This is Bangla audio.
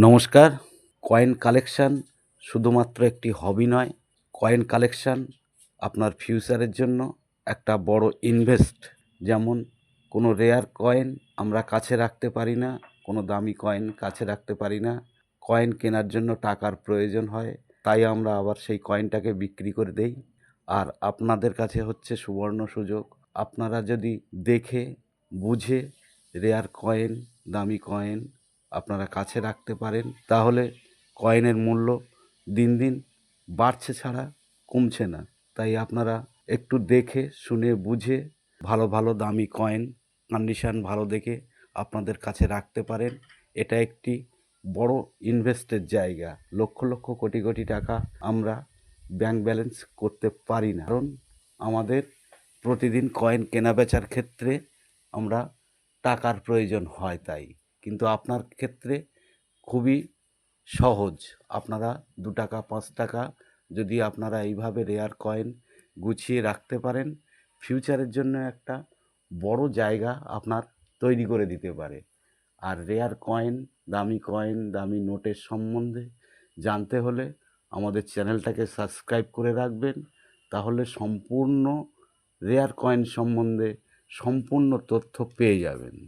নমস্কার। কয়েন কালেকশন শুধুমাত্র একটি হবি নয়। কয়েন কালেকশন আপনার ফিউচারের জন্য একটা বড় ইনভেস্ট। যেমন কোনো রেয়ার কয়েন আমরা কাছে রাখতে পারি না, কোনো দামি কয়েন কাছে রাখতে পারি না। কয়েন কেনার জন্য টাকার প্রয়োজন হয়, তাই আমরা আবার সেই কয়েনটাকে বিক্রি করে দেই। আর আপনাদের কাছে হচ্ছে সুবর্ণ সুযোগ। আপনারা যদি দেখে বুঝে রেয়ার কয়েন, দামি কয়েন আপনারা কাছে রাখতে পারেন, তাহলে কয়েনের মূল্য দিন দিন বাড়ছে ছাড়া কমছে না। তাই আপনারা একটু দেখে শুনে বুঝে ভালো ভালো দামি কয়েন কন্ডিশন ভালো দেখে আপনাদের কাছে রাখতে পারেন। এটা একটি বড় ইনভেস্টের জায়গা। লক্ষ লক্ষ কোটি কোটি টাকা আমরা ব্যাংক ব্যালেন্স করতে পারি না, কারণ আমাদের প্রতিদিন কয়েন কেনাবেচার ক্ষেত্রে আমরা টাকার প্রয়োজন হয় তাই। কিন্তু আপনার ক্ষেত্রে খুবই সহজ। আপনারা ৳২, ৳৫ যদি আপনারা এইভাবে রেয়ার কয়েন গুছিয়ে রাখতে পারেন, ফিউচারের জন্য একটা বড় জায়গা আপনার তৈরি করে দিতে পারে। আর রেয়ার কয়েন, দামি নোটের সম্বন্ধে জানতে হলে আমাদের চ্যানেলটাকে সাবস্ক্রাইব করে রাখবেন। তাহলে সম্পূর্ণ রেয়ার কয়েন সম্বন্ধে সম্পূর্ণ তথ্য পেয়ে যাবেন।